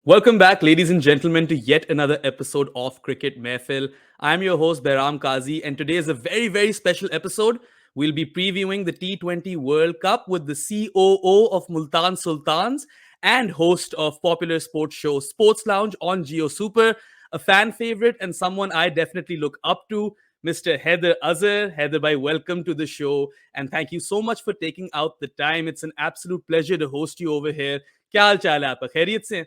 Welcome back, ladies and gentlemen, to yet another episode of Cricket Mehfil. I'm your host, Behram Kazi, and today is a very, very special episode. We'll be previewing the T20 World Cup with the COO of Multan Sultans and host of popular sports show Sports Lounge on Geo Super, a fan favorite and someone I definitely look up to, Mr. Haider Azhar. Haider bhai, welcome to the show, and thank you so much for taking out the time. It's an absolute pleasure to host you over here. क्या हाल चाल है आपका? खैरियत से?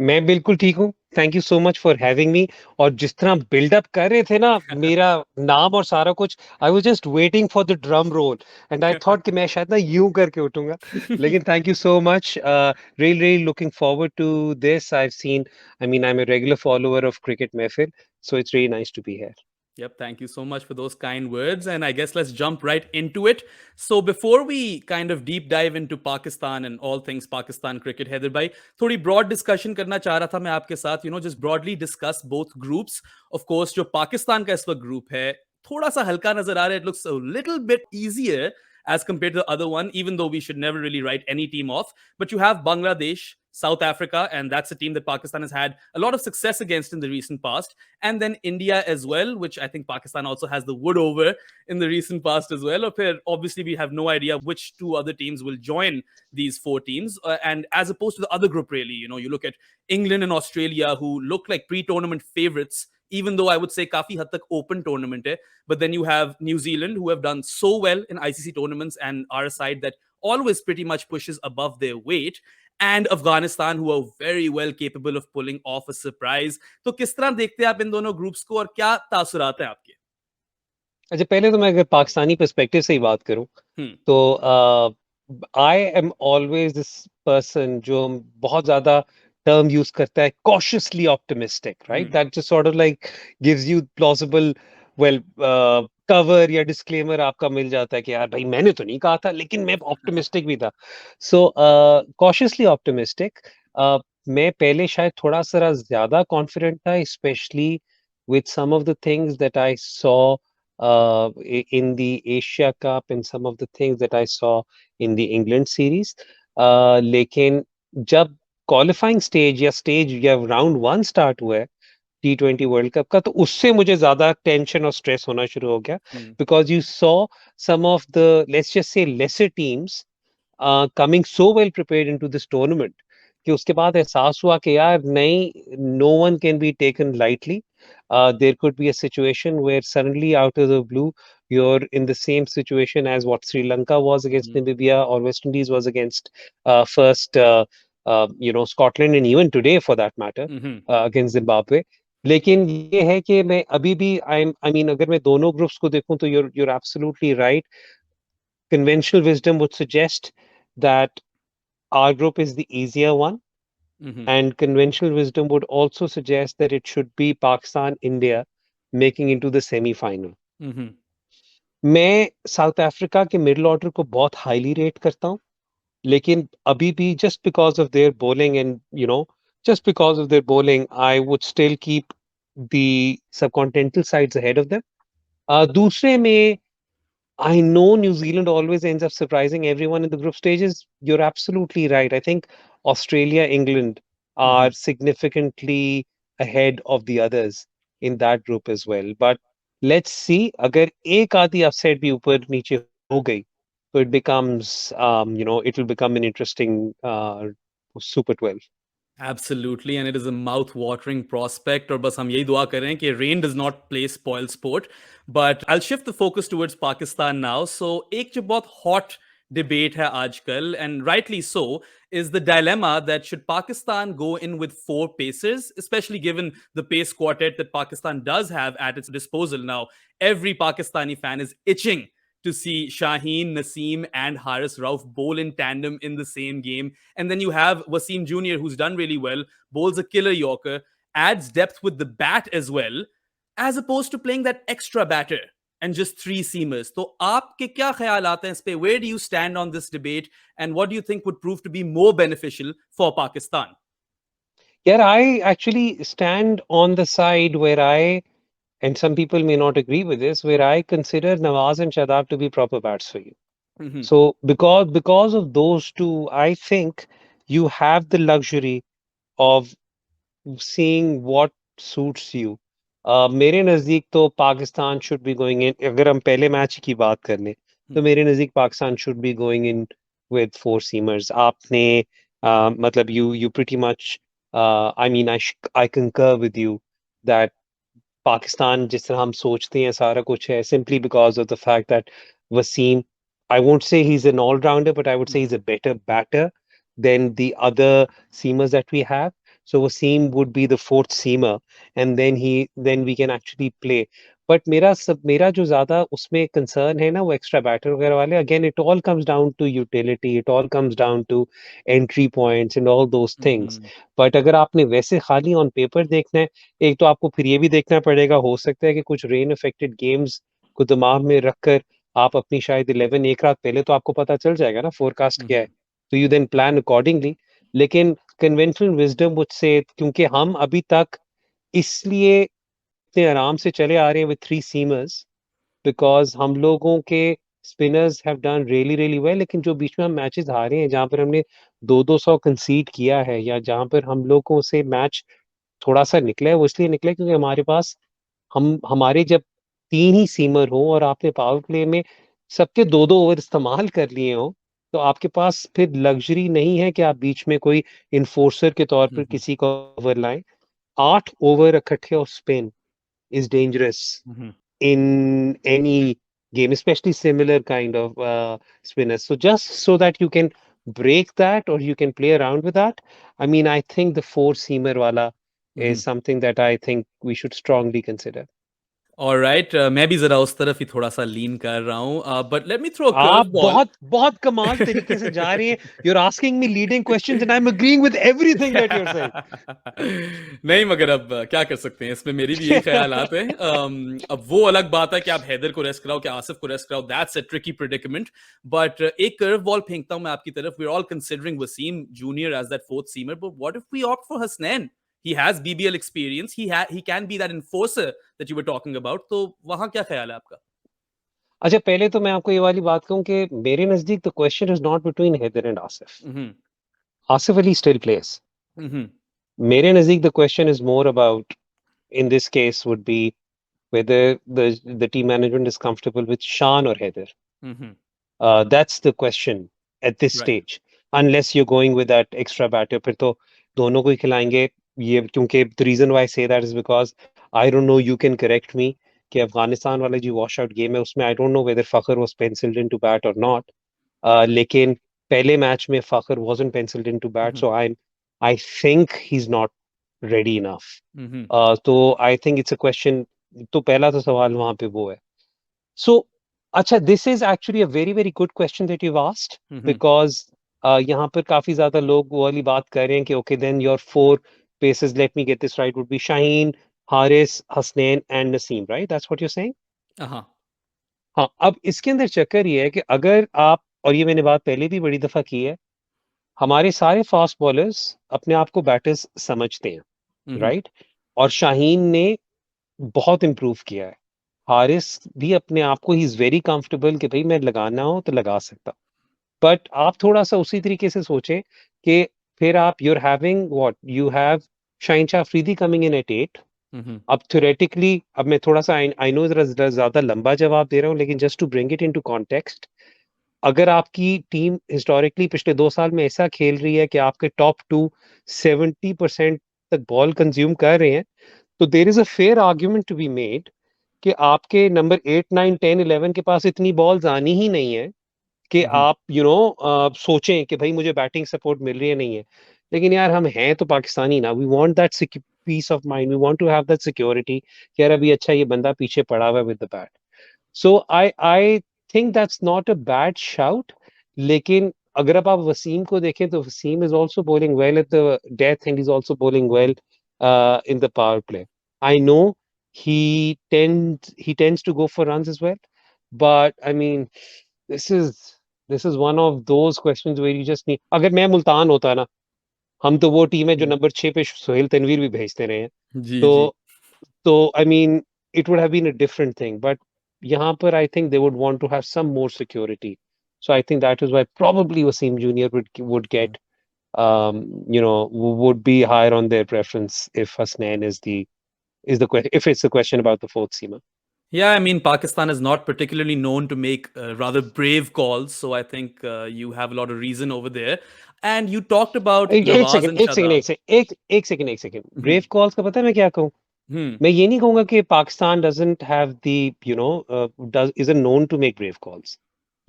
मैं बिल्कुल ठीक हूँ। Thank you so much for having me. और जिस तरह बिल्डअप कर रहे थे ना मेरा नाम और सारा कुछ, I was just waiting for the drum roll and I thought कि मैं शायद ना यूं करके उठूंगा। लेकिन thank you so much, really really looking forward to this. I have seen, I mean I am a regular follower of cricket Mehfil, so it's really nice to be here. Yep, thank you so much for those kind words. And I guess let's jump right into it. So, before we kind of deep dive into Pakistan and all things Pakistan cricket, Heather bhai, थोड़ी broad discussion करना चाह रहा था मैं आपके साथ, just broadly discuss both groups. Of course, जो पाकिस्तान का इस वक्त group है, थोड़ा सा हल्का नजर आ रहा है. It looks a little bit easier as compared to the other one, even though we should never really write any team off. But you have Bangladesh, South Africa, and that's a team that Pakistan has had a lot of success against in the recent past. And then India as well, which I think Pakistan also has the wood over in the recent past as well. Obviously, we have no idea which two other teams will join these four teams. And as opposed to the other group, really, you look at England and Australia, who look like pre-tournament favorites, even though I would say kafi had tak open tournament hai. But then you have New Zealand, who have done so well in ICC tournaments and are a side that always pretty much pushes above their weight. And Afghanistan, who are very well capable of pulling off a surprise. तो किस तरह देखते हैं आप इन दोनों groups को और क्या तासुरात हैं आपके? अच्छा, पहले तो मैं अगर पाकिस्तानी पर्सपेक्टिव से ही बात करूं हम्म तो I am always this person जो बहुत ज्यादा टर्म यूज करता है, cautiously optimistic, right? Hmm That just sort of like gives you plausible, well, cover या डिस्क्लेमर आपका मिल जाता है कि यार भाई मैंने तो नहीं कहा था लेकिन मैं ऑप्टिमिस्टिक भी था। सो cautiously optimistic, मैं पहले शायद थोड़ा सा ज्यादा कॉन्फिडेंट था, specially with some of the things that I saw in the Asia Cup and some of the things that I saw in the England series. लेकिन जब क्वालिफाइंग स्टेज या राउंड वन स्टार्ट हुआ है T20 world cup का, तो उससे मुझे ज्यादा टेंशन और स्ट्रेस होना शुरू हो गया, hmm because you saw some of the, let's just say, lesser teams coming so well prepared into this tournament कि उसके बाद एहसास हुआ कि यार नहीं, no one can be taken lightly. There could be a situation where suddenly out of the blue you're in the same situation as what Sri Lanka was against hmm Namibia or West Indies was against first Scotland, and even today for that matter hmm against Zimbabwe. लेकिन ये है कि मैं अभी भी I mean अगर मैं दोनों ग्रुप्स को देखूं तो you're absolutely right. Conventional wisdom would suggest that our group is the easier one, hmm and conventional wisdom would also suggest that it should be Pakistan, India making into the semi-final. Hmm मैं South Africa के middle order को बहुत highly rate करता हूँ, लेकिन अभी भी just because of their bowling and just because of their bowling I would still keep the subcontinental sides ahead of them. दूसरे में, I know New Zealand always ends up surprising everyone in the group stages. You're absolutely right. I think Australia, England are hmm significantly ahead of the others in that group as well. But let's see, अगर एक आधी upset भी ऊपर नीचे हो गई, so it becomes, it will become an interesting Super 12. Absolutely, and it is a mouth-watering prospect. और बस हम यही दुआ कर रहे हैं कि rain does not play spoil sport. But I'll shift the focus towards Pakistan now. So एक जो बहुत hot debate है आजकल, and rightly so, is the dilemma that should Pakistan go in with four pacers, especially given the pace quartet that Pakistan does have at its disposal now. Every Pakistani fan is itching to see Shaheen, Naseem, and Haris Rauf bowl in tandem in the same game. And then you have Wasim Jr., who's done really well, bowls a killer Yorker, adds depth with the bat as well, as opposed to playing that extra batter and just three seamers. So, आपके क्या ख्याल आते हैं इस पे? Where do you stand on this debate, and what do you think would prove to be more beneficial for Pakistan? Yeah, I actually stand on the side where and some people may not agree with this, where I consider Nawaz and Shadab to be proper bats for you. Mhm, So because of those two, I think you have the luxury of seeing what suits you. मेरे नज़दीक तो Pakistan should be going in, अगर हम पहले match की बात कर लें तो मेरे नज़दीक Pakistan should be going in with four seamers. आपने मतलब you pretty much, I mean आई कंकर विद यू दैट पाकिस्तान जिस तरह हम सोचते हैं सारा कुछ है simply because of the fact that Wasim, I won't say he's an all-rounder, but I would say he's a better batter than the other seamers that we have. So Wasim would be the fourth seamer, and then we can actually play. But मेरा जो ज्यादा उसमें concern है ना वो extra batter वगैरह वाले, again it all comes down to utility, it all comes down to entry points and all those things. But अगर आपने वैसे खाली on paper देखना है, एक तो आपको फिर ये भी देखना पड़ेगा, हो सकता है कि कुछ रेन अफेक्टेड गेम्स को दिमाग में रखकर आप अपनी शायद 11 एक रात पहले तो आपको पता चल जाएगा ना फोरकास्ट क्या है, तो यू देन प्लान अकॉर्डिंगली. लेकिन कन्वेंशनल विजडम मुझसे, क्योंकि हम अभी तक इसलिए इतने आराम से चले आ रहे हैं विद थ्री सीमर्स, बिकॉज हम लोगों के spinners have done really really well, लेकिन जो बीच में हम मैचेस हारे हैं जहां पर हमने 200 कंसीड किया है या जहां पर हम लोगों से मैच थोड़ा सा निकला है, वो इसलिए निकला है क्योंकि हमारे पास हमारे जब तीन ही सीमर हो और आपने पावर प्ले में सबके दो दो ओवर इस्तेमाल कर लिए हो, तो आपके पास फिर लग्जरी नहीं है कि आप बीच में कोई इन्फोर्सर के तौर पर किसी को ओवर लाएं. 8 ओवर इकट्ठे और spin is dangerous in any game, especially similar kind of spinners. So just so that you can break that or you can play around with that, I mean, I think the four seamer wala is something that I think we should strongly consider. Alright, मैं भी जरा उस तरफ ही थोड़ा सा लीन कर रहा हूँ, but let me throw a curve आप बॉल. बहुत बहुत कमाल तरीके से जा रही हैं. You're asking me leading questions and I'm agreeing with everything that you're saying. नहीं, मगर अब क्या कर सकते हैं, इसमें मेरी भी यही ख्यालात है. अब वो अलग बात है कि आप हैदर को रेस्ट कराओ कि आसिफ को रेस्ट कराओ, that's a tricky predicament. But एक कर्व बॉल फेंकता हूं मैं आपकी तरफ. We are all considering Wasim Junior as that fourth seamer, but what if we opt for Hasnain? He has BBL experience. He can be that enforcer that you were talking about. तो वहां क्या ख्याल है आपका? अच्छा, पहले तो मैं आपको ये वाली बात कहूं कि मेरे नजदीक the question is not between Haider and Asif. Hmm. Asif Ali still place. Hmm. मेरे नजदीक the question is more about, in this case, would be whether the team management is comfortable with Shan or Heather. Hmm. That's the question at this right. stage. Unless you're going with that extra batter, फिर तो दोनों को ही खिलाएंगे. ये क्योंकि the reason why I say that is because I don't know, you can correct me, कि अफगानिस्तान वाला जो वॉश आउट गेम है उसमें I don't know whether Fakhar was penciled into bat or not. लेकिन पहले मैच में Fakhar wasn't penciled into bat, hmm. so I think he's not ready enough. हम्म. तो I think it's a question. तो पहला तो सवाल वहां पे वो है. So, अच्छा, this is actually a very very good question that you've asked, hmm. because यहाँ पर काफी ज्यादा लोग वो वाली बात कर रहे हैं कि okay, then your four paces, let me get this right, would be Shaheen, Haris, Hasnain and Naseem, right? That's what you're saying? हाँ. हाँ, अब इसके अंदर चक्कर ये है कि अगर आप, और ये मैंने बात पहले भी बड़ी दफा की है, हमारे सारे फास्ट बॉलर्स अपने आप को बैटर्स समझते हैं, हम्म. राइट? और शाहीन ने बहुत इम्प्रूव किया है. हारिस भी अपने आप को ही इज वेरी कंफर्टेबल कि भाई मैं लगाना हो तो लगा सकता. बट आप थोड़ा सा उसी तरीके से सोचें कि फिर आप you're having what you have Shaheen Shah Afridi coming in at 8. Hmm. अब थ्योरेटिकली, अब मैं थोड़ा सा, आई नो जरा ज्यादा लंबा जवाब दे रहा हूँ, लेकिन just to bring it into context, अगर आपकी टीम हिस्टोरिकली पिछले 2 साल में ऐसा खेल रही है कि आपके टॉप टू 70% तक बॉल कंज्यूम कर रहे हैं, तो there is a fair argument to be made कि आपके नंबर 8 9 10 11 के पास इतनी बॉल्स आनी ही नहीं है कि हम्म. आप सोचें कि भाई मुझे बैटिंग सपोर्ट मिल रही है, नहीं है. लेकिन यार हम हैं तो पाकिस्तानी ना, we want that peace of mind, we want to have that security कि यार अभी अच्छा ये बंदा पीछे पड़ा हुआ है with the bat. So I think that's not a bad shout. लेकिन अगर अब आप वसीम को देखें तो Wasim is also bowling well at the death and he's also bowling well in the power play. I know he tends to go for runs as well, but I mean this is this is one of those questions where you just need. अगर मैं मुल्तान होता ना, हम तो वो team है जो number 6 पे सोहेल तनवीर भी भेजते रहे हैं. जी, तो जी. I mean, it would have been a different thing. But यहाँ पर I think they would want to have some more security. So I think that is why probably Wasim Jr. would get. would be higher on their preference if Hasnain if it's a question about the fourth seamer. Yeah, I mean, Pakistan is not particularly known to make rather brave calls, so I think you have a lot of reason over there. And you talked about एक Nawaz second and एक second Shadab. एक second brave Hmm. Calls का पता है मैं क्या कहूँ? Hmm. मैं ये नहीं कहूंगा कि Pakistan doesn't have the does isn't known to make brave calls.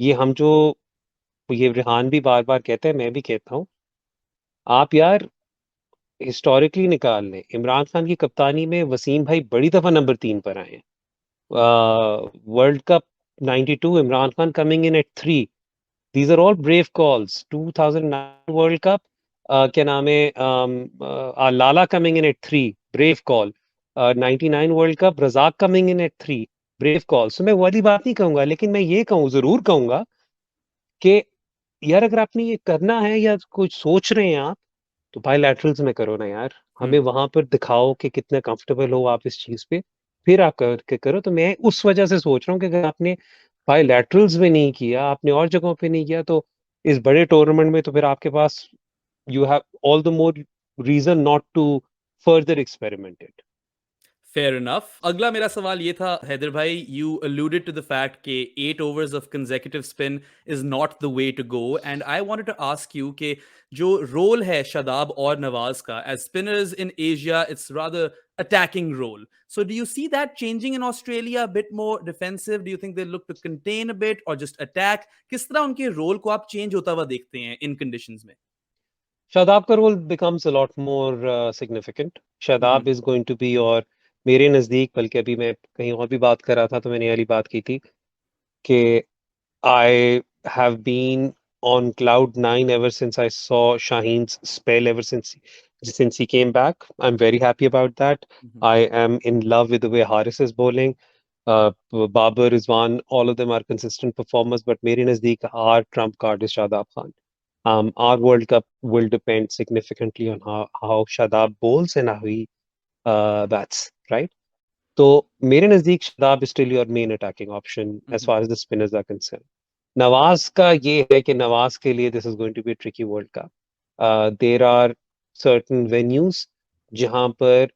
ये हम जो ये रेहान भी बार बार कहते हैं, मैं भी कहता हूँ, आप यार हिस्टोरिकली निकाल लें, इमरान खान की कप्तानी में वसीम भाई बड़ी दफा नंबर 3 पर आए हैं। World Cup 92 Imran Khan coming in at 3, these are all brave calls. 2009 World Cup, क्या नाम है, लाला coming in at 3, brave call. 99 World Cup, Razzaq coming in at 3, brave call. So मैं वो वाली बात नहीं कहूंगा, लेकिन मैं ये कहूँ, जरूर कहूंगा कि यार अगर आपने ये करना है या कुछ सोच रहे हैं आप, तो बायलैटरल्स में करो ना यार। हमें Hmm. वहां पर दिखाओ कि कितने कंफर्टेबल हो आप इस चीज पे, फिर आप करके करो। तो मैं उस वजह से सोच रहा हूँ कि अगर आपने बायलैटरल्स में नहीं किया, आपने और जगहों पे नहीं किया, तो इस बड़े टूर्नामेंट में तो फिर आपके पास you have all the more reason not to further experiment it. Fair enough. अगला मेरा सवाल ये था हैदर भाई, you alluded to the fact कि 8 overs of consecutive spin is not the way to go, and I wanted to ask you कि जो role है शादाब और नवाज का as spinners in Asia, it's rather attacking role. So do you see that changing in Australia, a bit more defensive? Do you think they look to contain a bit or just attack? किस तरह उनके role को आप change होता हुआ देखते हैं इन conditions में? शादाब का role becomes a lot more significant. Hmm, Shadab is going to be, और मेरे नज़दीक, बल्कि अभी मैं कहीं और भी बात कर रहा था तो मैंने ये वाली बात की थी कि I have been on cloud nine ever since I saw Shaheen's spell, ever since he came back. I'm very happy about that. Hmm, I am in love with the way Haris is bowling. Babar, Rizwan, all of them are consistent performers, but मेरे नज़दीक our trump card is Shadab Khan. Our World Cup will depend significantly on how Shadab bowls and how he bats, right? तो मेरे नज़दीक Shadab is still your main attacking option as hmm, far as the spinners are concerned. Nawaz का ये है कि नवाज के लिए this is going to be tricky World Cup. There are certain venues जहां पर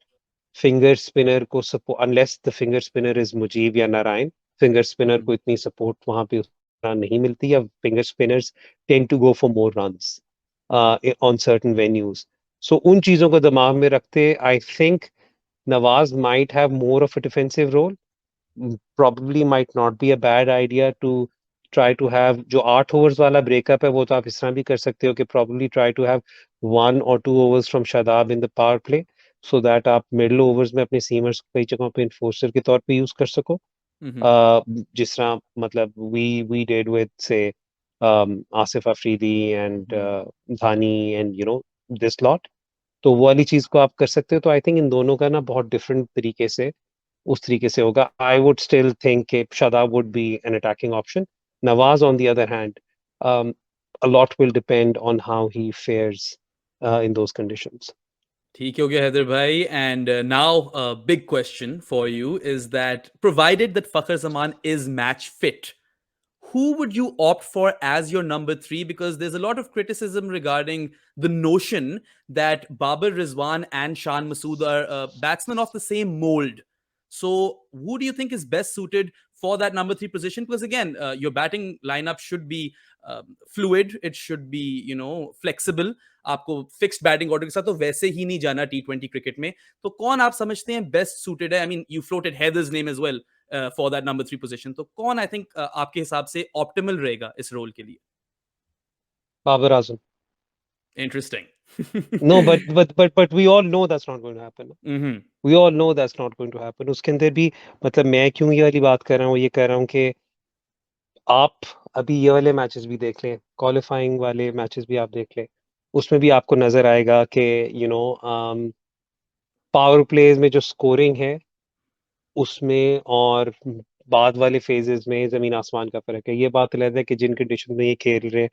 फिंगर स्पिनर को support, unless the finger spinner is Mujeeb या नारायण, फिंगर स्पिनर को हम्म, इतनी सपोर्ट वहां पे उस तरह नहीं मिलती, या finger spinners tend to go for more runs on certain venues. So उन चीजों को दिमाग में रखते I think Nawaz might have more of a defensive role. probably might not be a bad idea to try to have जो 8 overs वाला breakup है, वो तो आप इस तरह भी कर सकते हो कि probably try to have 1 or 2 overs from Shadab in the power play, so that आप मिडिल ओवर्स में अपने सीमर्स को कई जगहों पे इन्फोर्सर के तौर पे यूज कर सको। हम्म, जिस तरह मतलब we did with say Asif Afridi and hmm, Dhani and this lot। तो वो वाली चीज को आप कर सकते हो। तो आई थिंक इन दोनों का ना बहुत डिफरेंट तरीके से उस तरीके से होगा। आई वुड स्टिल थिंक कि Shadab would be an attacking option. Nawaz, on the other hand, um, a lot will depend on how he fares in those conditions. ठीक हो गया हैदर भाई. And now a big question for you is that provided that Fakhar Zaman is match fit, who would you opt for as your number three? Because there's a lot of criticism regarding the notion that Babar Rizwan and Shan Masood are batsmen of the same mold. So, who do you think is best suited for that number three position? Because again, your batting lineup should be fluid. It should be, flexible. आपको fixed batting order के साथ तो वैसे ही नहीं जाना T20 cricket में. तो कौन आप समझते हैं बेस्ट सूटेड है? I mean you floated Haider's name as well for that number three position. तो कौन आई थिंक आपके हिसाब से ऑप्टिमल रहेगा इस रोल के लिए? Babar Azam. Interesting. No, but we all know that's not going to happen. Hmm, We all know that's not going to happen. उसके अंदर भी मतलब मैं क्यों ये वाली बात कर रहा हूँ, ये कह रहा हूँ कि आप अभी ये वाले मैचेस भी देख लें, क्वालिफाइंग वाले मैचेस भी आप देख लें, उसमें भी आपको नजर आएगा कि यू नो पावर प्लेज में जो स्कोरिंग है उसमें और बाद वाले फेजेस में जमीन आसमान का फर्क है। ये बात अलग है कि जिन कंडीशन में ये खेल रहे हैं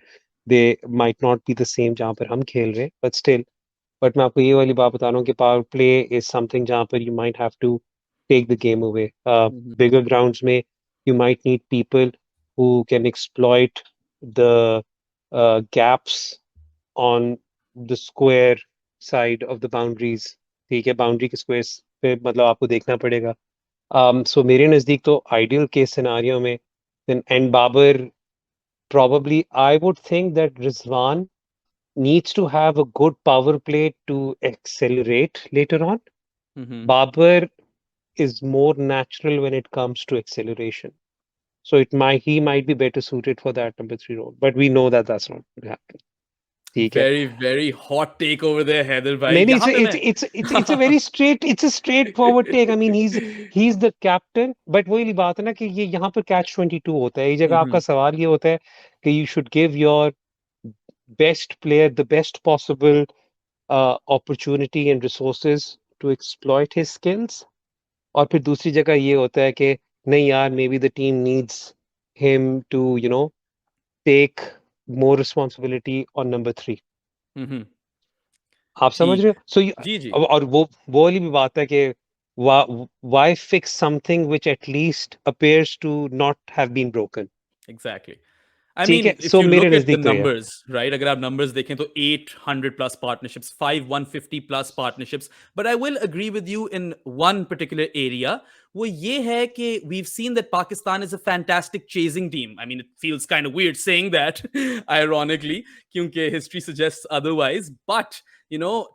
they might not be the same जहाँ पर हम खेल रहे हैं, बट स्टिल। बट मैं आपको ये वाली बात बता रहा हूँ कि पावर प्ले इज समथिंग जहाँ पर you might have to take the game away. Hmm, bigger grounds में you might need people who can exploit the gaps on the square side of the boundaries, ठीक है, boundary के square पे मतलब आपको देखना पड़ेगा। सो मेरे नज़दीक तो आइडियल केस सिनारियो में then and Babar probably I would think that Rizwan needs to have a good power play to accelerate later on. Mm-hmm. Babar is more natural when it comes to acceleration. So he might be better suited for that number three role. But we know that that's not going to happen. ठीक है. Very, very hot take over there, Haider bhai. नहीं नहीं, यहाँ पे मैं it's a very straight, it's a straightforward take. I mean he's the captain. But वही बात है ना कि ये यहाँ पर catch 22 होता है. ये जगह आपका Mhm, सवाल ये होता है कि you should give your best player the best possible opportunity and resources to exploit his skills. और फिर दूसरी जगह ये होता है कि नहीं यार, maybe the team needs him to take more responsibility on number three. mhm. आप समझ रहे ठीक हो? सो जी जी और वो वाली भी बात है कि why fix something which at least appears to not have been broken. Exactly I ठीक mean, है, if सो you मेरे look at the नजदीक तो ये है. numbers, right? अगर आप numbers देखें तो 800 plus partnerships, 150 plus partnerships. But I will agree with you in one particular area. वो ये है कि we've seen that Pakistan is a fantastic chasing team. I mean, it feels kind of weird saying that, ironically, क्योंकि history suggests otherwise. But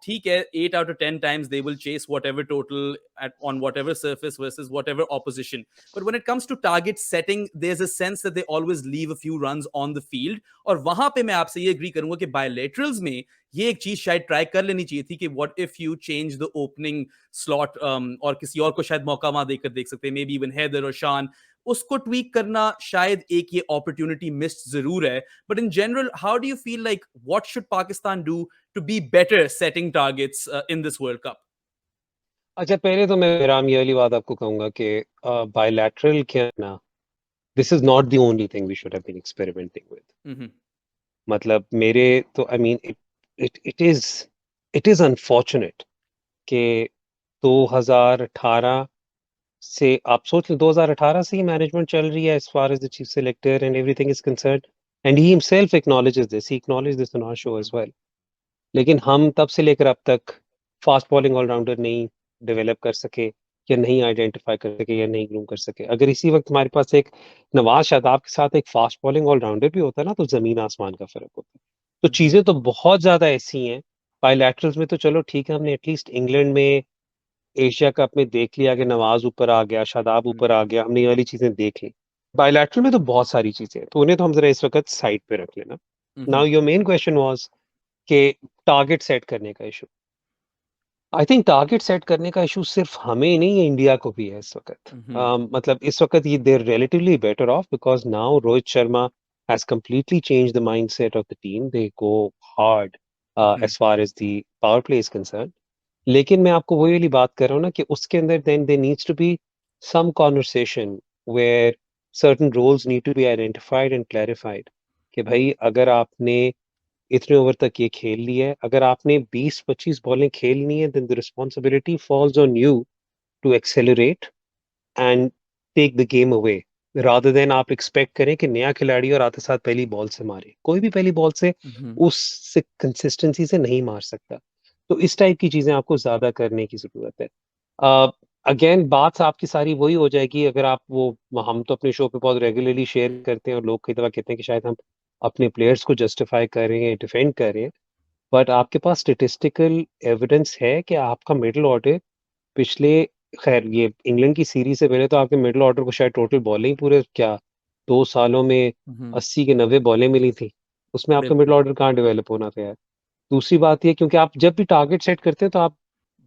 ठीक है, 8 out of 10 times they will chase whatever total on whatever surface versus whatever opposition. But when it comes to target setting, there's a sense that they always leave a few runs on the field. और वहां पे मैं आपसे ये agree करूंगा कि बायलेटरल्स में ये एक चीज शायद ट्राई कर लेनी चाहिए थी कि what if you change the opening slot, और किसी और को शायद मौका वहां देकर देख सकते हैं, मे बी इवन हैदर और शान, उसको ट्वीक करना शायद एक ये अपॉर्चुनिटी मिस्ड जरूर है. But in general, how do you feel like what should Pakistan do to be better setting targets in this World Cup? अच्छा, पहले तो मैं राम ये वाली बात आपको कहूंगा कि बायलैटरल क्या है ना, this is not the only thing we should have been experimenting with. Mm-hmm. मतलब मेरे तो I mean it is unfortunate कि 2018 से आप सोच लें, 2018 से ही मैनेजमेंट चल रही है as far as the chief selector and everything is concerned. And he himself acknowledges this, he acknowledge this on our show as well. लेकिन हम तब से लेकर अब तक फास्ट बॉलिंग ऑलराउंडर नहीं डेवलप कर सके, या नहीं आइडेंटिफाई कर सके, या नहीं ग्रूम कर सके. अगर इसी वक्त हमारे पास एक नवाज शादाब के साथ एक फास्ट बॉलिंग ऑलराउंडर भी होता है ना, तो जमीन आसमान का फर्क होता है. तो Mm-hmm. चीजें तो बहुत ज्यादा ऐसी हैं. बायलैटरल्स में तो चलो ठीक है, हमने एटलीस्ट इंग्लैंड में एशिया कप में देख लिया कि नवाज ऊपर आ गया, शादाब ऊपर आ गया, हमने ये वाली चीजें देख ली. बायलैटरल में तो बहुत सारी चीजें हैं, तो उन्हें तो हम जरा इस वक्त साइड पे रख लेना. Now Mm-hmm. Your main question was कि टारगेट सेट करने का issue. I think target set करने का इशू सिर्फ हमें नहीं है, इंडिया को भी है इस वक्त. Mm-hmm. मतलब इस वक्त ये they're relatively better off because now Rohit Sharma has completely changed the mindset of the team. They go hard Mm-hmm. as far as the power play is concerned. लेकिन मैं आपको वही वाली बात कर रहा हूँ ना कि उसके अंदर then there needs to be some conversation where certain roles need to be identified and clarified. कि भाई अगर आपने इतने ओवर तक ये खेल ली है, अगर आपने 20-25 बॉलें खेलनी है, then the responsibility falls on you to accelerate and take the game away, rather than आप एक्सपेक्ट करें कि नया खिलाड़ी और आते साथ पहली बॉल से मारे. कोई भी पहली बॉल से Mm-hmm. उस कंसिस्टेंसी से नहीं मार सकता. तो इस टाइप की चीजें आपको ज्यादा करने की जरूरत है. अगेन बात आपकी सारी वही हो जाएगी. अगर आप वो, हम तो अपने शो पे बहुत रेगुलरली शेयर करते हैं और लोग कई दफा कहते हैं कि शायद हम अपने प्लेयर्स को जस्टिफाई कर रहे हैं, डिफेंड कर रहे हैं. बट आपके पास स्टेटिस्टिकल एविडेंस है कि आपका मिडिल ऑर्डर पिछले, खैर ये इंग्लैंड की सीरीज से पहले तो आपके मिडिल ऑर्डर को शायद टोटल बॉलिंग पूरे क्या 2 सालों में Mm-hmm. 80 के 90 बॉलें मिली थी. उसमें आपका मिडिल बिल्कुल. ऑर्डर कहाँ डेवलप होना था यार. दूसरी बात ये, क्योंकि आप जब भी टारगेट सेट करते हैं तो आप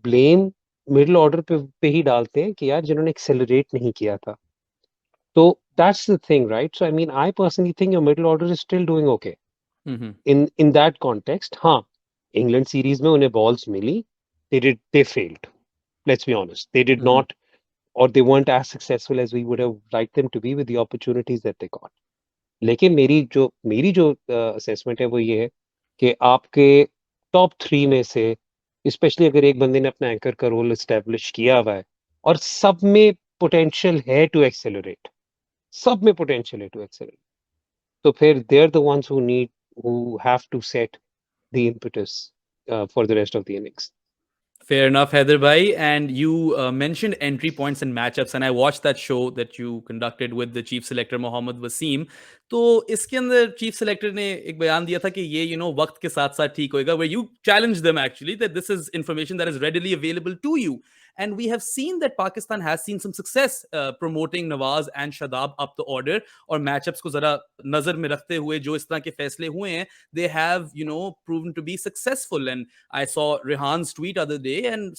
ब्लेम मिडिल ऑर्डर पे ही डालते हैं कि यार जिन्होंने एक्सेलरेट नहीं किया था. तो that's the thing, right? So I mean I personally think your middle order is still doing okay Mm-hmm. In that context. हाँ, इंग्लैंड सीरीज में उन्हें बॉल्स मिली, they failed. Let's be honest, they did Mm-hmm. not, or they weren't as successful as we would have liked them to be with the opportunities that they got. लेकिन मेरी जो assessment है वो ये है कि आपके टॉप थ्री में से, स्पेशली अगर एक बंदे ने अपना एंकर का रोल एस्टेब्लिश किया हुआ है और सब में पोटेंशियल है टू एक्सेलरेट, सब में पोटेंशियल है टू एक्सेलरेट, तो फिर they are the ones who have to set the impetus for the rest of the innings. Fair enough, Heather Bhai. And you mentioned entry points and matchups, and I watched that show that you conducted with the chief selector Mohammad Wasim. तो इसके अंदर chief selector ने एक बयान दिया था कि ये वक्त के साथ साथ ठीक होएगा, where you challenge them actually that this is information that is readily available to you. And we have seen that Pakistan has seen some success promoting Nawaz and Shadab up the order, और matchups को जरा नजर में रखते हुए जो इस तरह के फैसले हुए हैं, they have proven to be successful. And I saw Rehan's tweet other day, and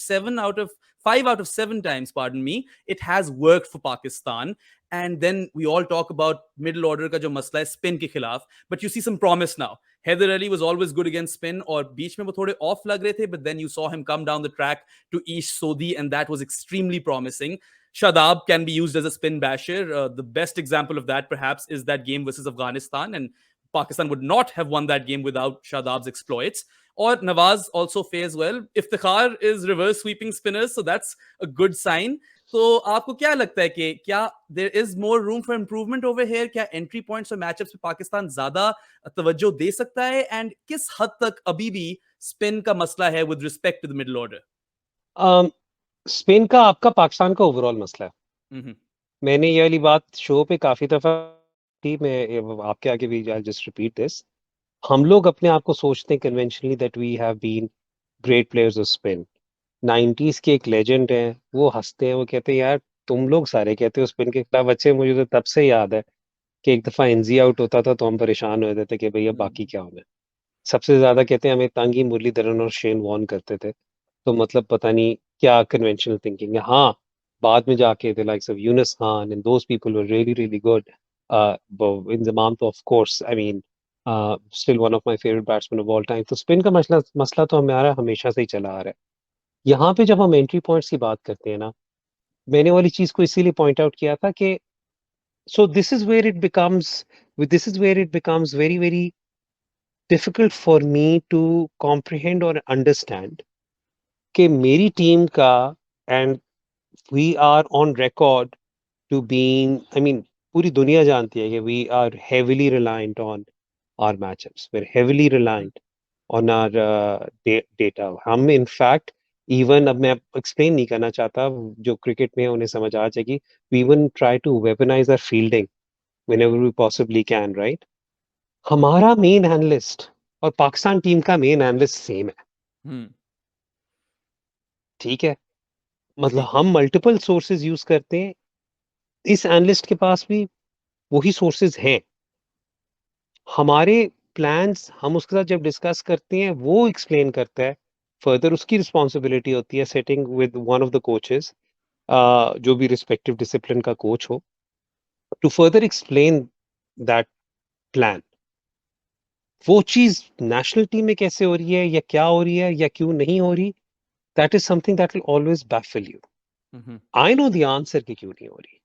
5 out of 7 times, pardon me, it has worked for Pakistan. And then we all talk about middle order ka jo masla hai spin ke khilaf, but you see some promise now. Heather Ali was always good against spin, or beach mein wo thode off lag rahe the, but then you saw him come down the track to Ish Sodhi, and that was extremely promising. Shadab can be used as a spin basher. The best example of that, perhaps, is that game versus Afghanistan, and Pakistan would not have won that game without Shadab's exploits. Or Nawaz also fares well. Iftikhar is reverse sweeping spinners, so that's a good sign. तो आपको क्या लगता है कि क्या there is more room for improvement over here? क्या entry points और matchups पे पाकिस्तान ज्यादा तवज्जो दे सकता है? एंड किस हद तक अभी भी स्पिन का मसला है with respect to the middle order? Spin का आपका पाकिस्तान का ओवरऑल मसला है। मैंने ये वाली बात शो पे काफी दफा की, मैं आपके आगे भी आई जस्ट रिपीट दिस। हम लोग अपने आप को सोचते हैं conventionally that we have been great players of spin. 90s के एक लेजेंड हैं, वो हंसते हैं, वो कहते हैं यार तुम लोग सारे कहते हो स्पिन के खिलाफ अच्छे, मुझे तो तब से याद है कि एक दफा एनजी आउट होता था तो हम परेशान हो जाते थे कि भैया बाकी क्या होना है। सबसे ज्यादा कहते हैं हमें तांगी मुरलीधरन और शेन वॉर्न करते थे। तो मतलब पता नहीं क्या कन्वेंशनल थिंकिंग है। हाँ, बाद में जाके the likes of Younis Khan and those people were really really good. Inzamam तो of course, I mean, still one of my favourite batsman of all time. तो स्पिन का मसला मसला तो हमारा हमेशा से ही चला आ रहा है। यहाँ पे जब हम एंट्री पॉइंट्स की बात करते हैं ना, मैंने वाली चीज को इसीलिए पॉइंट आउट किया था कि so this is where it becomes very very difficult for me to comprehend और अंडरस्टैंड कि मेरी टीम का, and we are on record to being, I mean पूरी दुनिया जानती है कि we are heavily reliant on our matchups, we are heavily reliant on our data. हम इनफैक्ट इवन, अब मैं एक्सप्लेन नहीं करना चाहता, जो क्रिकेट में है उन्हें समझ आ जाएगी, we even try to weaponize our fielding whenever we possibly can, right? हमारा मेन एनालिस्ट और पाकिस्तान टीम का मेन एनालिस्ट सेम है, ठीक है? मतलब ठीक है। हम मल्टीपल सोर्सेज यूज करते हैं, इस एनालिस्ट के पास भी वही सोर्सेज हैं। हमारे प्लान्स हम उसके साथ जब डिस्कस करते हैं, वो एक्सप्लेन करता है फर्दर, उसकी रिस्पॉन्सिबिलिटी होती है setting with one of the coaches, जो भी रिस्पेक्टिव डिसिप्लिन का कोच हो, to further explain that plan. वो चीज नेशनल टीम में कैसे हो रही है या क्या हो रही है या क्यों नहीं हो रही, that is something that will always baffle you. I know the answer कि क्यों नहीं हो रही,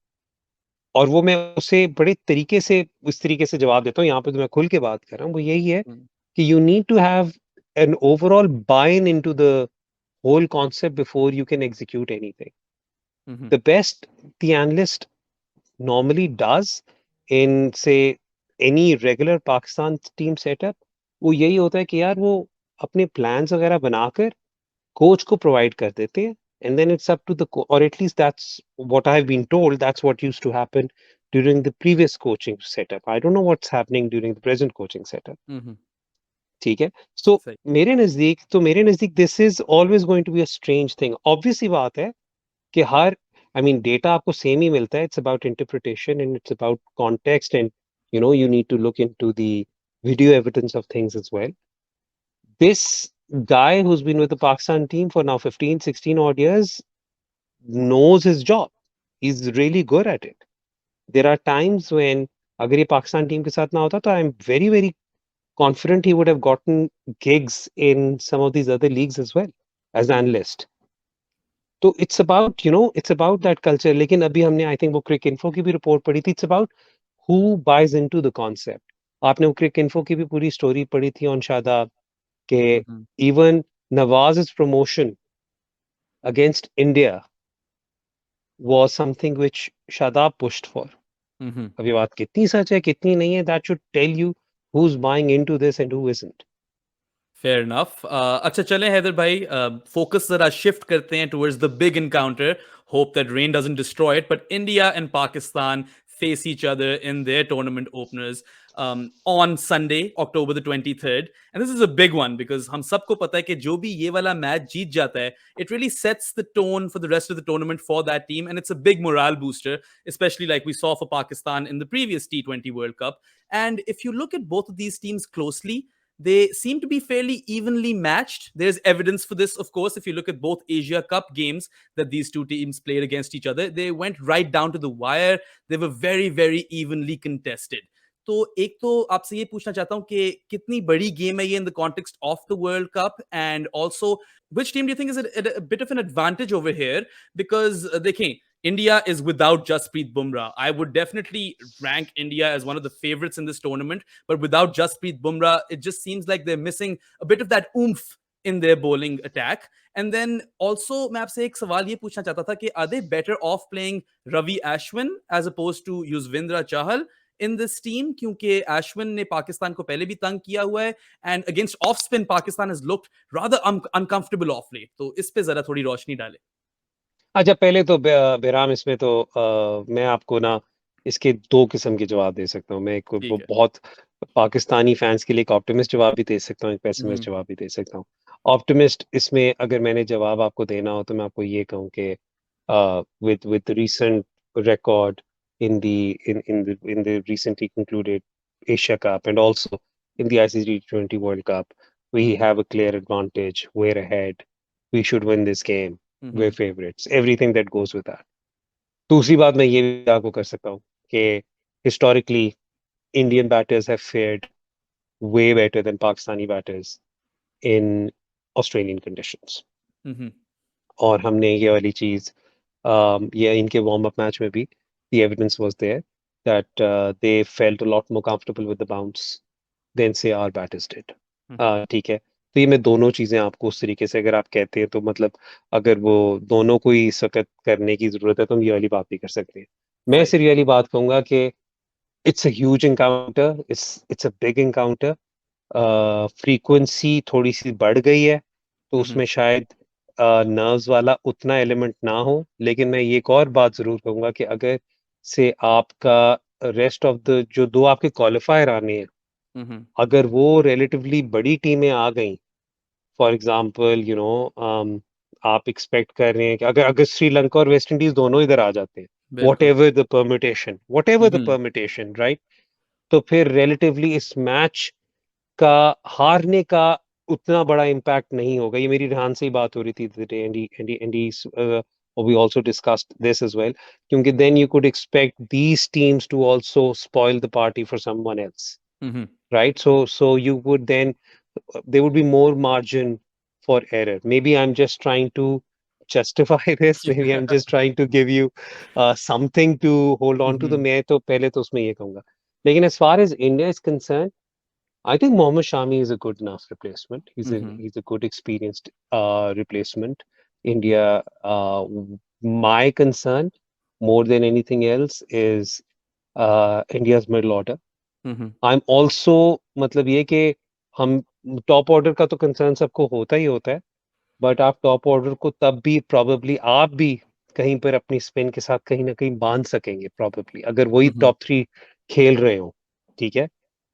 और वो मैं उसे बड़े तरीके से, इस तरीके से जवाब देता हूँ। यहाँ पे तो मैं खुल के बात कर रहा हूँ, वो यही है कि you need to have an overall buy in into the whole concept before you can execute anything. The best the analyst normally does in, say, any regular Pakistan team setup, वो यही होता है कि यार वो अपने plans वगैरह बनाकर कोच को प्रोवाइड कर देते हैं, and then it's up to the or at least that's what I've been told, that's what used to happen during the previous coaching setup. I don't know what's happening during the present coaching setup. ठीक है? सो सही। मेरे नजदीक this is always going to be a strange thing. Obvious सी बात है कि हर, आई मीन, डेटा आपको सेम ही मिलता है, it's about interpretation and it's about context, and you need to look into the video evidence of things as well. This guy who's been with the Pakistan team for now 15, 16 odd years knows his job. He's really good at it. There are times when अगर ये Pakistan team के साथ ना होता तो I am very very confident he would have gotten gigs in some of these other leagues as well as an analyst. तो it's about, it's about that culture. लेकिन अभी हमने, आई थिंक, वो क्रिक इन्फो की भी रिपोर्ट पढ़ी थी। It's about who buys into the concept. आपने वो क्रिक इन्फो की भी पूरी स्टोरी पढ़ी थी ऑन शादाब के even Nawaz's promotion against India was something which Shadab pushed for. अब ये बात कितनी सच है कितनी नहीं है, that should tell you who's buying into this and who isn't. Fair enough. अच्छा चलें हैदर भाई, फोकस जरा शिफ्ट करते हैं towards the big encounter. Hope that rain doesn't destroy it. But India and Pakistan face each other in their tournament openers on Sunday, October the 23rd. And this is a big one because हम सबको पता है कि जो भी ये वाला match जीत जाता है, it really sets the tone for the rest of the tournament for that team, and it's a big morale booster, especially like we saw for Pakistan in the previous T20 World Cup. And if you look at both of these teams closely, they seem to be fairly evenly matched. There's evidence for this, of course. If you look at both Asia Cup games that these two teams played against each other, they went right down to the wire. They were very, very evenly contested. तो एक तो आपसे ये पूछना चाहता हूँ कि कितनी बड़ी गेम है ये in the context of the world cup, and also which team do you think is at a bit of an advantage over here? Because देखें, India is without Jasprit Bumrah. I would definitely rank India as one of the favorites in this tournament, but without Jasprit Bumrah, it just seems like they're missing a bit of that oomph in their bowling attack. And then also, मैं आपसे एक सवाल ये पूछना चाहता था कि are they better off playing Ravi Ashwin as opposed to Yuzvendra Chahal in this team? क्योंकि Ashwin ने पाकिस्तान को पहले भी तंग किया हुआ है, and against off spin Pakistan has looked rather uncomfortable off late. तो इस पे जरा थोड़ी रोशनी डालें. अच्छा, पहले तो बेराम, इसमें तो मैं आपको ना इसके दो किस्म के जवाब दे सकता हूँ। मैं एक ठीक है. बहुत पाकिस्तानी फैंस के लिए एक ऑप्टिमिस्ट जवाब भी दे सकता हूँ, एक पेसिमिस्ट जवाब भी दे सकता हूँ। ऑप्टिमिस्ट इसमें अगर मैंने जवाब आपको देना हो तो मैं आपको ये कहूँ कि with the recent record in the recently concluded Asia Cup and also in the ICC T20 World Cup, we have a clear advantage. We're ahead. We should win this game. We're favorites. Everything that goes with that. दूसरी बात मैं ये भी आपको कर सकता हूँ कि historically Indian batters have fared way better than Pakistani batters in Australian conditions. और हमने ये वाली चीज ये इनके वार्म अप मैच में भी the evidence was there that they felt a lot more comfortable with the bounce than say our batters did. ठीक है, तो ये मैं दोनों चीजें आपको उस तरीके से अगर आप कहते हैं तो मतलब अगर वो दोनों को ही सख्त करने की जरूरत है तो हम ये वाली बात भी कर सकते हैं। मैं Right. सिर्फ ये वाली बात कहूंगा कि it's a huge encounter, it's a big encounter. Frequency थोड़ी सी बढ़ गई है तो उसमें शायद नर्व्स वाला उतना एलिमेंट ना हो, लेकिन मैं ये एक और बात जरूर कहूंगा कि अगर से आपका रेस्ट ऑफ द जो दो आपके क्वालिफायर आने हैं अगर वो रिलेटिवली बड़ी टीमें आ गई, फॉर एग्जांपल आप एक्सपेक्ट कर रहे हैं कि अगर अगर श्रीलंका और वेस्ट इंडीज दोनों इधर आ जाते हैं, बिल्कुल. What ever the permutation, right, तो फिर रिलेटिवली इस मैच का हारने का उतना बड़ा इम्पैक्ट नहीं होगा। ये मेरी रेहान से ही बात हो रही थी today, we also discussed this as well, क्योंकि then you could expect these teams to also spoil the party for someone else, right? So you would then there would be more margin for error. Maybe I'm just trying to justify this. Maybe I'm just trying to give you something to hold on to. तो मैं तो पहले तो उसमें ये कहूंगा, लेकिन as far as India is concerned, I think Mohammad Shami is a good enough replacement. He's a good experienced replacement. India, my concern more than anything else is India's middle order. I'm also मतलब ये कि हम top order का तो concern सबको होता ही होता है, बट आप टॉप ऑर्डर को तब भी प्रॉबेबली आप भी कहीं पर अपनी स्पिन के साथ कहीं ना कहीं बांध सकेंगे प्रॉबेबली अगर वही टॉप थ्री खेल रहे हो, ठीक है।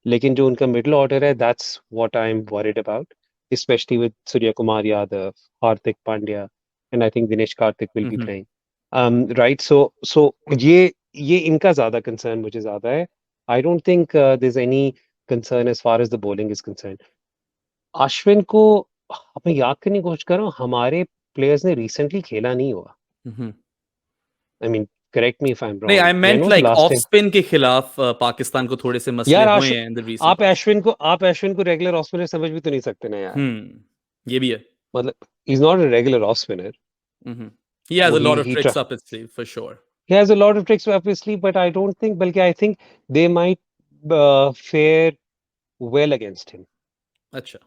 लेकिन जो उनका मिडिल ऑर्डर है, that's what I am worried about, specially with Surya Kumar Yadav, Hardik Pandya, and I think Dinesh Karthik will be playing, right. So ये इनका ज्यादा कंसर्न मुझे ज्यादा है। I don't think there is any concern as far as the bowling is concern. Ashwin को मैं याद करने की कोशिश कर रहा हूँ, हमारे प्लेयर्स ने रिसेंटली खेला नहीं हुआ। I mean correct me if I am नहीं, wrong, I when meant was the like last of time? Spin के खिलाफ पाकिस्तान को थोड़े से मसले यार हुए हैं इन द रीसेंट पास्ट. आप अश्विन को रेगुलर ऑफ स्पिनर समझ भी तो नहीं सकते ना यार। ये भी है. मतलब he is not a regular off spinner. He has वो a lot of he tricks up his sleeve for sure. he has a lot of tricks up his sleeve, but I don't think, बल्कि I think they might fare well against him. अच्छा.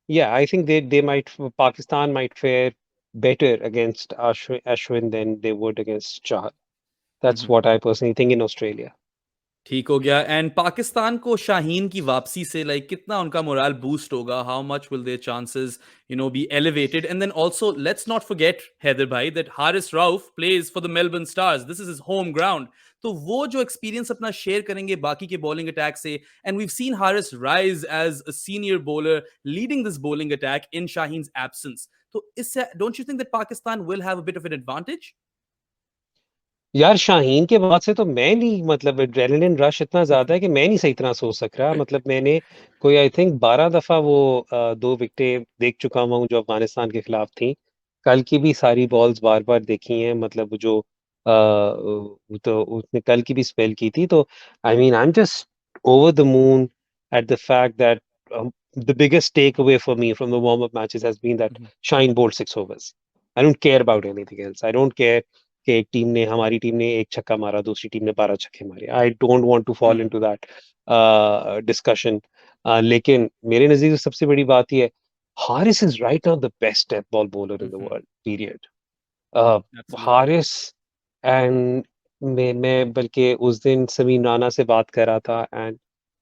Yeah, I think they might, Pakistan might fare better against Ashwin than they would against Chahal. That's what I personally think in Australia. ठीक हो गया। And Pakistan को शाहीन की वापसी से like कितना उनका मोरल बूस्ट होगा? How much will their chances be elevated? And then also let's not forget Haider भाई that Haris Rauf plays for the Melbourne Stars, this is his home ground. तो वो जो एक्सपीरियंस अपना शेयर करेंगे बाकी के बॉलिंग अटैक से, and we've seen Haris rise as a senior bowler leading this bowling attack in Shaheen's absence. तो इससे don't you think that Pakistan will have a bit of an advantage? यार शाहीन के बाद से तो मैं नहीं, मतलब एड्रेनलिन रश इतना ज्यादा है कि मैं नहीं सही तरह सोच सक रहा। मतलब मैंने कोई आई थिंक 12 दफा वो 2 विकेटें देख चुका हूँ जो अफगानिस्तान के खिलाफ थी। कल की भी सारी बॉल्स बार बार देखी हैं, मतलब जो तो उसने कल की भी स्पेल की थी। तो I mean I am just over the moon at the fact that the biggest takeaway for me from the warm-up matches has been that Shine bowled 6 overs. I don't care about anything else. I don't care कि एक team ने, हमारी team ने एक छक्का मारा, दूसरी team ने 12 छक्के मारे। I don't want to fall into that discussion. लेकिन मेरे नजदीक सबसे बड़ी बात यह है, Haris is right now the best death ball bowler in the world period. Absolutely. Haris and मैं बल्कि उस दिन समीर राना से बात कर रहा था, and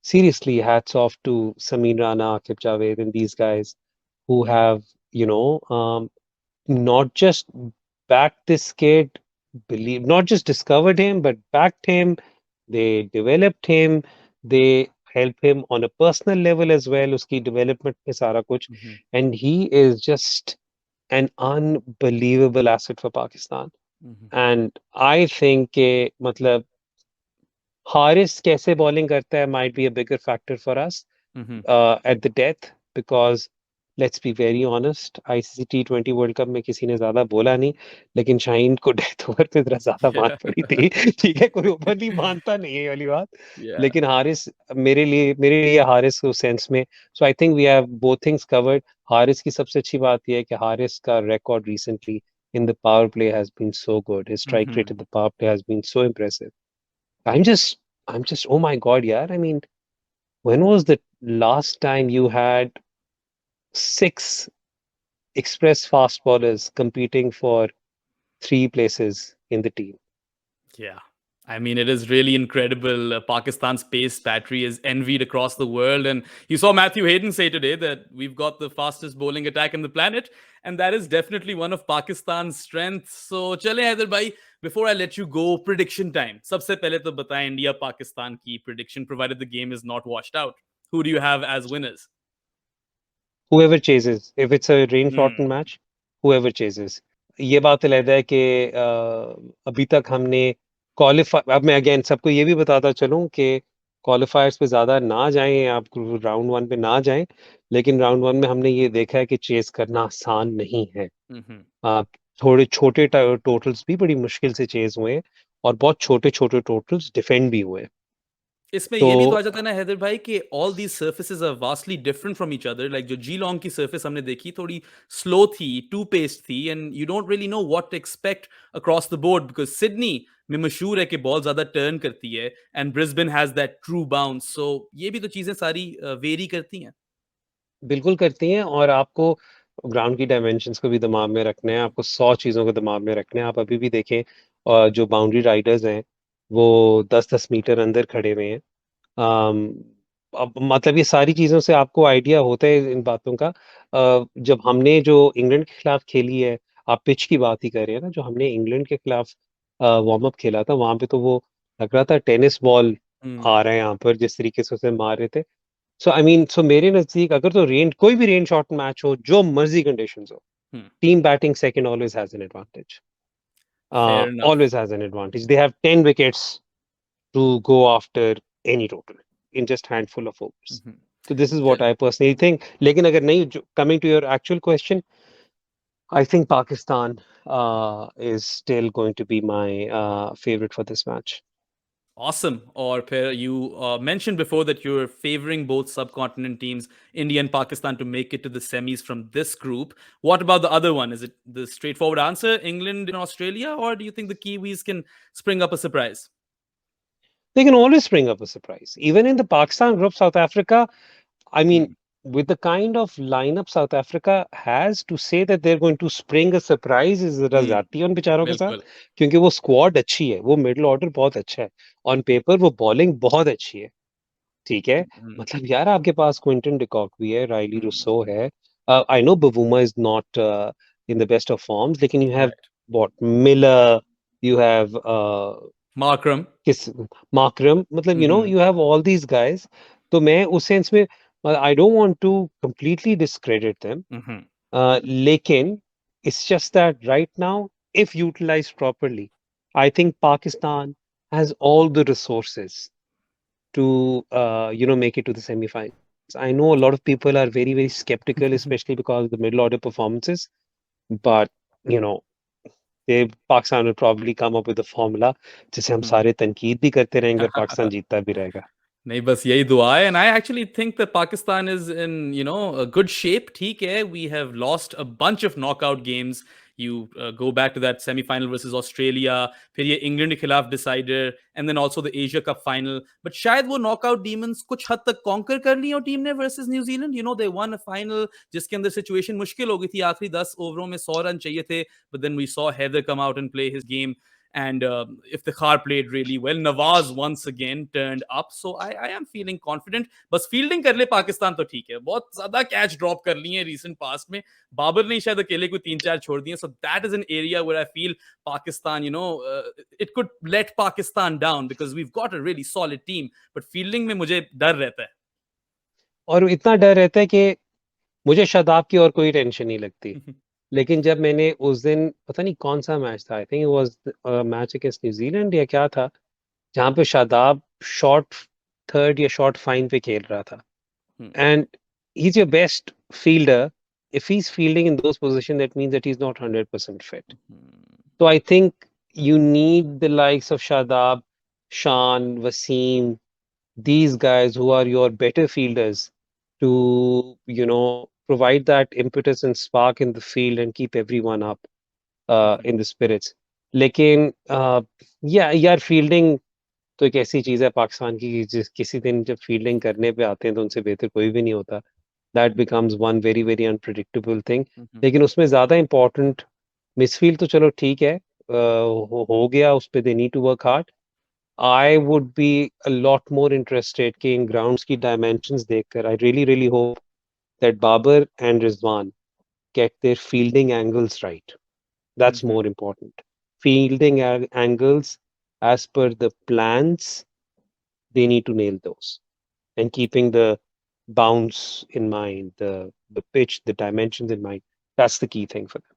seriously hats off to Sameer Rana, Aaqib Javed and these guys who have, you know, not just backed this kid, believe not just discovered him, but backed him. They developed him. They help him on a personal level as well. Uski development में सारा कुछ, Mhm. and he is just an unbelievable asset for Pakistan. Mhm. And I think के मतलब हारिस कैसे bowling करता है might be a bigger factor for us Mhm. at the death, because let's be very honest, ICC T20 world cup में किसी ने ज्यादा बोला नहीं, लेकिन शाहीन को डेथ ओवर पे जरा ज्यादा मार Yeah. पड़ी थी। ठीक है, कोई ओपनली मानता नहीं है ये वाली बात, Yeah. लेकिन हारिस मेरे लिए हारिस उस सेंस में, so I think we have both things covered. Haris की सबसे अच्छी बात यह है कि हारिस का record recently in the power play has been so good, his strike rate Mhm. In the power play has been so impressive. I'm just, oh my God, yeah. I mean, when was the last time you had 6 express fast bowlers competing for 3 places in the team? Yeah. I mean, it is really incredible. Pakistan's pace battery is envied across the world. And you saw Matthew Hayden say today that we've got the fastest bowling attack in the planet. And that is definitely one of Pakistan's strengths. So, chale Haider bhai, before I let you go, prediction time. Sabse pehle to bataye India Pakistan ki prediction, provided the game is not washed out. Who do you have as winners? Whoever chases, if it's a rain Hmm. shortened match, whoever chases. ये बात अलग है कि अभी तक हमने qualify, अब मैं अगेन सबको ये भी बताता चलूं कि क्वालिफायर्स पे ज्यादा ना जाएं, आप राउंड वन पे ना जाएं, लेकिन राउंड वन में हमने ये देखा है कि चेस करना आसान नहीं है। Mhm. आ, थोड़े छोटे टोटल्स भी बड़ी मुश्किल से चेज हुए हैं, और बहुत छोटे छोटे टोटल्स डिफेंड भी हुए। इसमें तो ये भी तो आ जाता है ना हैदर भाई कि all these surfaces are vastly different from each other. Like जो जी लॉन्ग की सर्फेस हमने देखी थोड़ी स्लो थी, टू पेस्ड थी, and you don't really know what to expect across the board, because Sydney में मशहूर है कि बॉल ज्यादा टर्न करती है, and Brisbane has that true bounce. So ये भी तो चीजें सारी वेरी करती हैं। बिल्कुल करती हैं, और आपको ग्राउंड की डायमेंशंस को भी दिमाग में रखना है, आपको 100 चीज़ों को दिमाग में रखना है। आप अभी भी देखें, जो बाउंड्री राइडर्स हैं वो 10-10 मीटर अंदर खड़े हुए हैं। अम, अब मतलब ये सारी चीज़ों से आपको आइडिया होता है इन बातों का। जब हमने जो इंग्लैंड के खिलाफ खेली है, आप पिच की बात ही कर रहे हैं ना, जो हमने इंग्लैंड के खिलाफ वार्म अप खेला था, वहां पे तो वो लग रहा था टेनिस बॉल आ रहा है यहाँ पर, जिस तरीके से उसे मार रहे थे। सो आई मीन, सो मेरे नजदीक अगर तो रेन, कोई भी रेन शॉट मैच हो, जो मर्जी कंडीशंस हो, team batting second always has an advantage, fair enough. always has an advantage. They have 10 wickets to go after any total in just handful of overs. So this is what I personally think. लेकिन अगर नहीं, coming to your actual question, I think Pakistan is still going to be my favorite for this match. Awesome. Or Per, you mentioned before that you're favoring both subcontinent teams, India and Pakistan, to make it to the semis from this group. What about the other one? Is it the straightforward answer, England and Australia, or do you think the Kiwis can spring up a surprise? They can always bring up a surprise. Even in the Pakistan group, South Africa, I mean, Hmm. with the kind of lineup South Africa has, to say that they're going to spring a surprise is जरा हम्म, ज्यादती है उन बेचारों के साथ, बिल्कुल। क्योंकि वो स्क्वाड अच्छी है, वो मिडिल ऑर्डर बहुत अच्छा है, ऑन पेपर वो बॉलिंग बहुत अच्छी है, ठीक है। हम्म, मतलब यार आपके पास क्विंटन डिकॉक भी है, राइली हम्म, रुसो है, I know Bavuma is not in the best of forms, लेकिन you have right. What Miller, you have Markram. किस मार्करम, मतलब hmm, you have all these guys. तो मैं उस सेंस में I don't want to completely discredit them, hmm, लेकिन it's just that right now, if utilized properly, I think Pakistan has all the resources to make it to the semifinals. I know a lot of people are very very skeptical, especially because of the middle order performances, but you know they Pakistan will probably come up with a formula जिसे हम हम्म। सारे तनकीद भी करते रहेंगे और पाकिस्तान जीतता भी रहेगा. नहीं बस यही दुआ है, and I actually think that Pakistan is in good shape. ठीक है, we have lost a bunch of knockout games. You go back to that semifinal versus Australia, फिर ये इंग्लैंड के खिलाफ decider, and then also the Asia Cup final. But शायद वो knockout demons कुछ हद तक कॉन्कर कर ली हो टीम ने versus New Zealand. They one a final जिसके अंदर सिचुएशन मुश्किल हो गई थी, आखिरी 10 ओवरों में 100 रन चाहिए थे, but then we saw Haider come out and play his game. And Iftikhar played really well. Nawaz once again turned up. So I am feeling confident. बस फील्डिंग कर ले पाकिस्तान तो ठीक है। बहुत ज्यादा कैच ड्रॉप कर लिए हैं recent past में। बाबर ने शायद अकेले कोई 3-4 छोड़ दिए। So that is an area where I feel Pakistan, it could let Pakistan down because we've got a really solid team. But fielding में मुझे डर रहता है। और इतना डर रहता है कि मुझे शादाब की और कोई टेंशन नहीं लगती, लेकिन जब मैंने उस दिन पता नहीं कौन सा मैच था, I think it was match against New Zealand या क्या था, जहां पे शादाब शॉर्ट थर्ड या शॉर्ट फाइन पे खेल रहा था, and he is your best fielder. If he is fielding in those position that means that he is not 100% fit. So I think you need the likes of Shadab, Shan, Wasim, these guys who are your better fielders to, provide that impetus and spark in the field and keep everyone up in the spirits. लेकिन या यार fielding तो एक ऐसी चीज है पाकिस्तान की कि जिस किसी दिन जब फील्डिंग करने पे आते हैं तो उनसे बेहतर कोई भी नहीं होता. That becomes one very very unpredictable thing. लेकिन उसमें ज्यादा इम्पोर्टेंट मिसफील्ड तो चलो ठीक है, हो गया, उस पे they need to work hard. I would be a lot more interested कि in grounds की dimensions देखकर I really really hope that Babar and Rizwan get their fielding angles right. That's more important. Fielding angles as per the plans, they need to nail those. And keeping the bounce in mind, the pitch, the dimensions in mind, that's the key thing for them.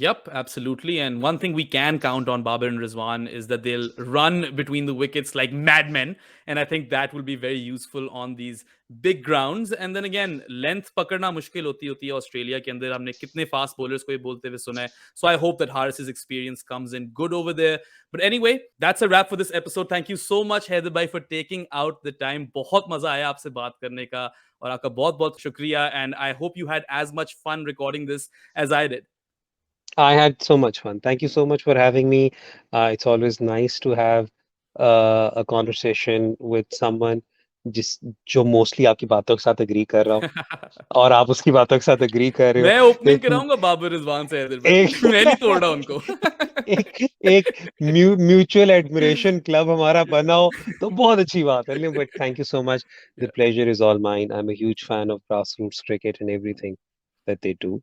Yep, absolutely. And one thing we can count on Babar and Rizwan is that they'll run between the wickets like madmen. And I think that will be very useful on these big grounds. And then again, length पकड़ना मुश्किल होती है Australia के अंदर। हमने कितने fast bowlers को ये बोलते हुए सुना है. So I hope that Harris's experience comes in good over there. But anyway, that's a wrap for this episode. Thank you so much, Haider bhai, for taking out the time. बहुत मजा आया आपसे बात करने का और आपका बहुत बहुत शुक्रिया. And I hope you had as much fun recording this as I did. I had so much fun. Thank you so much for having me. It's always nice to have a conversation with someone जिस जो mostly आपकी बातों के साथ agree कर रहा हो और आप उसकी बातों के साथ एग्री कर रहे हो. मैं ओपनिंग एक कराऊंगा बाबर रिजवान से हैदर भाई। एक मैं नहीं तोड़ रहा उनको। एक एक म्यूचुअल एडमिरेशन क्लब हमारा बना हो तो बहुत अच्छी बात है. But thank you so much. The Yeah. Pleasure is all mine. I am a huge fan of grassroots cricket and everything that they do.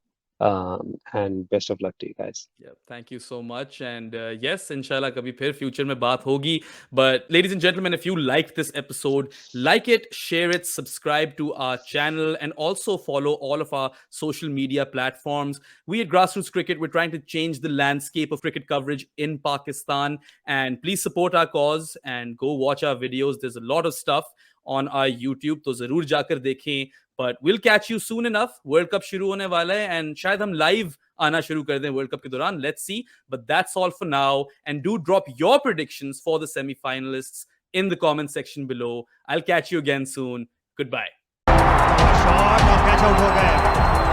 And best of luck to you guys. Yeah, thank you so much. And yes, inshallah, kabhi phir future mein baat hogi. But ladies and gentlemen, if you liked this episode, like it, share it, subscribe to our channel, and also follow all of our social media platforms. We at Grassroots Cricket, we're trying to change the landscape of cricket coverage in Pakistan. And please support our cause and go watch our videos. There's a lot of stuff on our YouTube. तो जरूर जाकर देखें. But we'll catch you soon enough. World Cup शुरू होने वाला है and शायद हम live आना शुरू कर दें वर्ल्ड कप के दौरान. Let's see. But that's all for now. And do drop your predictions for the semi-finalists in the comment section below. I'll catch you again soon. Goodbye. Shot और catch out हो गए.